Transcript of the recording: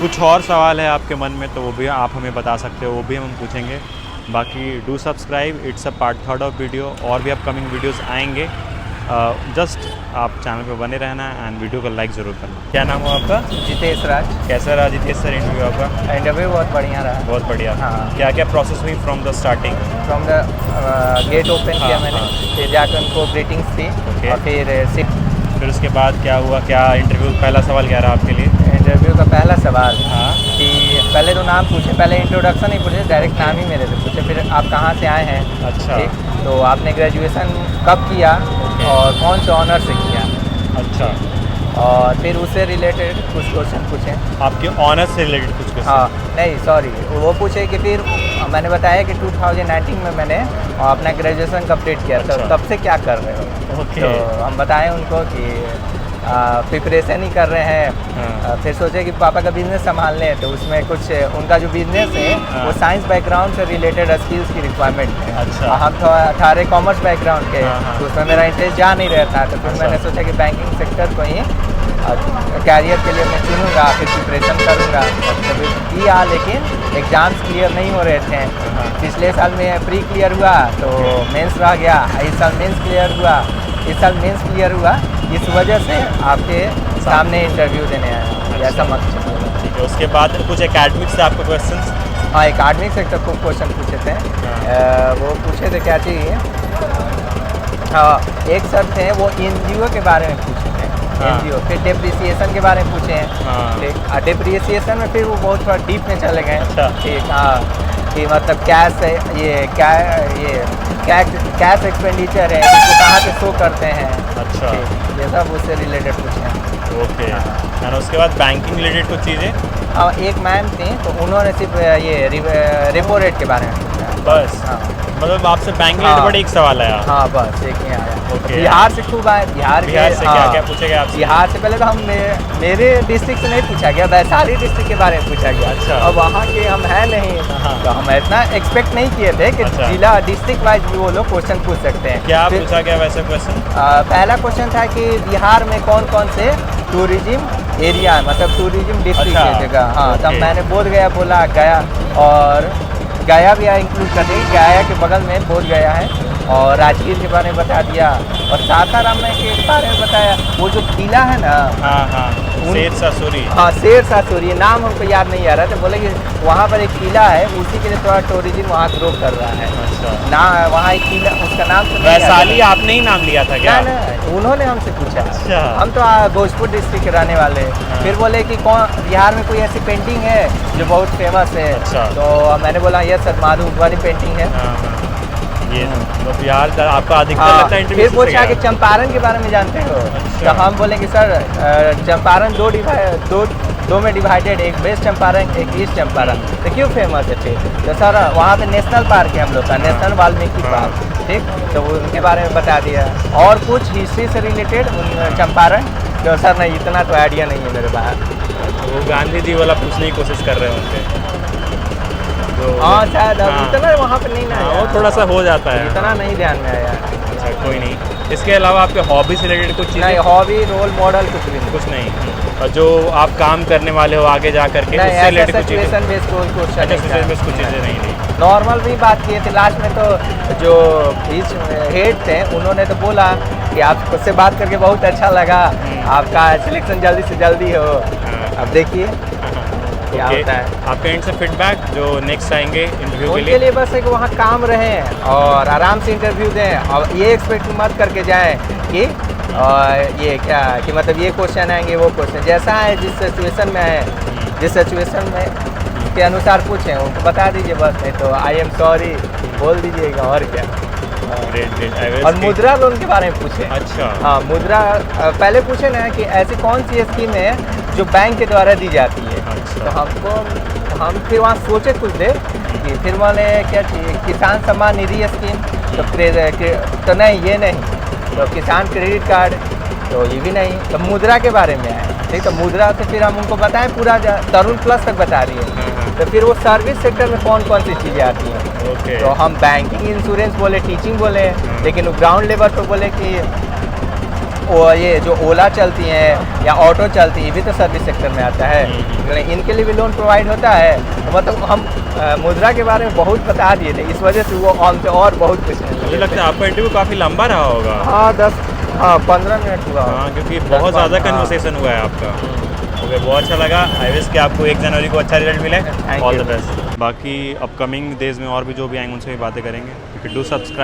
कुछ और सवाल है आपके मन में तो वो भी आप हमें बता सकते हो, वो भी हम पूछेंगे। बाकी do subscribe, it's a part third of video, और भी अपकमिंग वीडियोस आएंगे। जस्ट आप चैनल पे बने रहना एंड वीडियो को लाइक ज़रूर करना। क्या नाम हो आपका? जितेश राज। कैसा रहा जितेश सर इंटरव्यू आपका? इंटरव्यू बहुत बढ़िया रहा। बहुत बढ़िया। हाँ। क्या क्या प्रोसेस हुई from the starting? From the gate open किया हाँ, मैंने, हाँ। फिर जाकर उनको ग्रीटिंग्स दी ओके। और फिर उसके बाद क्या हुआ? क्या इंटरव्यू पहला सवाल क्या रहा आपके लिए? इंटरव्यू का पहला सवाल हाँ। कि पहले तो नाम पूछे, पहले इंट्रोडक्शन ही पूछे, डायरेक्ट नाम ही मेरे से पूछे, फिर आप कहाँ से आए हैं। अच्छा। ठीक, तो आपने ग्रेजुएशन कब किया और कौन से ऑनर से किया। अच्छा। और फिर उससे रिलेटेड कुछ क्वेश्चन पूछे। आपके ऑनर्स से रिलेटेड कुछ क्वेश्चन? हाँ, नहीं सॉरी, वो पूछे कि फिर मैंने बताया कि 2019 में मैंने अपना ग्रेजुएशन कंप्लीट किया। अच्छा। तो तब से क्या कर रहे हो। ओके। तो हम बताएं उनको कि प्रिपरेशन ही कर रहे हैं। हाँ। फिर सोचे कि पापा का बिजनेस संभाल लें, तो उसमें कुछ उनका जो बिजनेस है हाँ। वो साइंस बैकग्राउंड से रिलेटेड स्किल्स की रिक्वायरमेंट है। अच्छा। हम तो 18 कॉमर्स बैकग्राउंड के, हाँ, हाँ। तो उसमें मेरा इंटरेस्ट जा नहीं रहता। तो फिर अच्छा। मैंने सोचा कि बैंकिंग सेक्टर को ही कैरियर के लिए मैं चुनूँगा, फिर प्रिपरेशन करूँगा। तो फिर किया, लेकिन एग्ज़ाम्स क्लियर नहीं हो रहे थे। पिछले साल में प्री क्लियर हुआ तो मेंस रह गया, इस साल मेंस क्लियर हुआ, इस साल मेंस क्लियर हुआ। इस वजह से आपके सामने इंटरव्यू देने आया हूँ। ऐसा मत समझो। ठीक है। उसके बाद कुछ एकेडमिक से आपके क्वेश्चंस? हाँ, एकेडमिक सेक्टर को क्वेश्चन पूछे थे। वो पूछे थे क्या चाहिए। हाँ, एक सर थे वो एनजीओ के बारे में पूछे थे। हाँ। एनजीओ, फिर डेप्रिसिएशन के बारे में पूछे हैं। हाँ। ठीक, डेप्रिसिएशन में फिर वो बहुत थोड़ा डीप में चले गए। अच्छा। ठीक, हाँ, कि मतलब कैश है, ये कैश एक्सपेंडिचर है, इसको कहाँ पे शो करते हैं। अच्छा। ठीक, ये सब उससे रिलेटेड पूछे हैं। ओके। एंड उसके बाद बैंकिंग रिलेटेड कुछ चीज़ें? हाँ, एक मैम थी तो उन्होंने सिर्फ ये रेपो रेट के बारे में पूछा। बस? हाँ। मतलब आपसे बैंक हाँ। रिलेटेड एक सवाल आया? हाँ, बस एक ही आया। ओके। बिहार से खूब आए। बिहार से हाँ, क्या क्या पूछे गए आपसे? बिहार से पहले तो हम मेरे डिस्ट्रिक्ट से नहीं पूछा गया, वैशाली डिस्ट्रिक्ट के बारे में पूछा गया। अच्छा। और वहाँ के हम हैं नहीं, हाँ। तो हम इतना एक्सपेक्ट नहीं किए थे कि अच्छा। जिला डिस्ट्रिक्ट वाइज भी वो लोग क्वेश्चन पूछ सकते हैं। क्या फिर, पूछा गया वैसे क्वेश्चन? पहला क्वेश्चन था कि बिहार में कौन कौन से टूरिज्म एरिया, मतलब टूरिज्म डिस्ट्रिक्ट अच्छा। की जगह। हाँ, तब ओके। मैंने बोध गया बोला, गया, और गया भी इंक्लूड कर देंगे। गया के बगल में बोध गया है, और राजगीर के बारे में बता दिया, और सासाराम में के बारे में बताया। वो जो किला है ना, हाँ हाँ, शेर सासुरी। हाँ, शेर सासुरी, नाम हमको याद नहीं आ रहा था। बोले कि वहाँ पर एक किला है, उसी के लिए थोड़ा टूरिज्म वहाँ ग्रो कर रहा है अच्छा। ना। वहाँ एक किला, उसका नाम तो नहीं याद आ रहा। वैशाली आपने ही नाम लिया था क्या? ना, उन्होंने हमसे पूछा। अच्छा। हम तो भोजपुर डिस्ट्रिक्ट के रहने वाले। हाँ। फिर बोले कि कौन बिहार में कोई ऐसी पेंटिंग है जो बहुत फेमस है। अच्छा। तो मैंने बोला यस सर, माधुबनी पेंटिंग है। हाँ हाँ। ये तो बिहार का आपका अधिकतर हाँ, लगता है इंटरव्यू फिर पूछा कि चंपारण के बारे में जानते हो। अच्छा। तो हम बोले कि सर चंपारण दो में डिवाइडेड, एक वेस्ट चंपारण, एक ईस्ट चंपारण। तो क्यों फेमस है? ठीक, तो सर वहाँ पे नेशनल पार्क है हम लोग का, नेशनल वाल्मीकि पार्क। ठीक, तो वो उनके बारे में बता दिया, और कुछ हिस्ट्री से रिलेटेड चंपारण। तो सर नहीं, इतना तो आइडिया नहीं है मेरे पास। वो गांधी जी वाला पूछने की कोशिश कर रहे होंगे। हाँ शायद, हाँ। इतना वहाँ पे नहीं ना हाँ, आया। वो थोड़ा सा हो जाता है। इतना नहीं ध्यान में आया। अच्छा, कोई नहीं। इसके अलावा आपके हॉबी से रिलेटेड कुछ चीज़ें? नहीं, हॉबी, रोल मॉडल कुछ भी नहीं। कुछ नहीं। और जो आप काम करने वाले हो आगे जा करके नहीं, उससे रिलेटेड ऐसा कुछ चीज़ें? सिचुएशन बेस्ड कोई क्वेश्चन अच्छा, नहीं सिचुएशन था। बेस्ड कुछ चीज़ें नहीं थी। नॉर्मल भी बात किए थे। लास्ट में तो जो हेड थे उन्होंने तो बोला कि आपसे बात करके बहुत अच्छा लगा, आपका सिलेक्शन जल्दी से जल्दी हो। अब देखिए क्या ओके। होता है। आपके एंड से फीडबैक जो नेक्स्ट आएंगे इंटरव्यू के उनके लिए? लिए बस एक वहाँ काम रहे और आराम से इंटरव्यू दें, और ये एक्सपेक्ट मत करके जाएं कि ये क्या कि मतलब ये क्वेश्चन आएंगे, वो क्वेश्चन जैसा है, जिस सिचुएशन में है, जिस सिचुएशन में के अनुसार पूछें उनको बता दीजिए बस। नहीं तो आई एम सॉरी बोल दीजिएगा, और क्या। Great great. और मुद्रा लोन के बारे में पूछे। अच्छा। हाँ, मुद्रा पहले पूछे ना कि ऐसी कौन सी स्कीम है जो बैंक के द्वारा दी जाती है। अच्छा। तो हम फिर वहाँ सोचे कुछ देर कि फिर बोले क्या चाहिए, किसान सम्मान निधि स्कीम। तो नहीं, ये नहीं। तो किसान क्रेडिट कार्ड, तो ये भी नहीं। तो मुद्रा के बारे में आए। ठीक, तो मुद्रा से फिर हम उनको बताएं, पूरा तरुण प्लस तक बता रही है। तो फिर वो सर्विस सेक्टर में कौन कौन सी चीज़ें आती हैं। ओके। तो हम बैंकिंग, इंश्योरेंस बोले, टीचिंग बोले, लेकिन वो ग्राउंड लेवल पर बोले कि ये जो ओला चलती हैं या ऑटो चलती है, ये भी तो सर्विस सेक्टर में आता है, इनके लिए भी लोन प्रोवाइड होता है। मतलब हम मुद्रा के बारे में बहुत बता दिए थे, इस वजह से वो हमसे और बहुत कुछ मुझे लगता है आपका इंटरव्यू काफ़ी लंबा रहा होगा। हाँ 15 मिनट हुआ। हाँ, क्योंकि बहुत ज़्यादा कन्वर्सेशन हुआ है आपका। ओके, बहुत अच्छा लगा। आई विश कि आपको 1 जनवरी को अच्छा रिजल्ट मिले। Thank all you. The best. बाकी अपकमिंग डेज में और भी जो भी आएंगे उनसे भी बातें करेंगे। Do subscribe.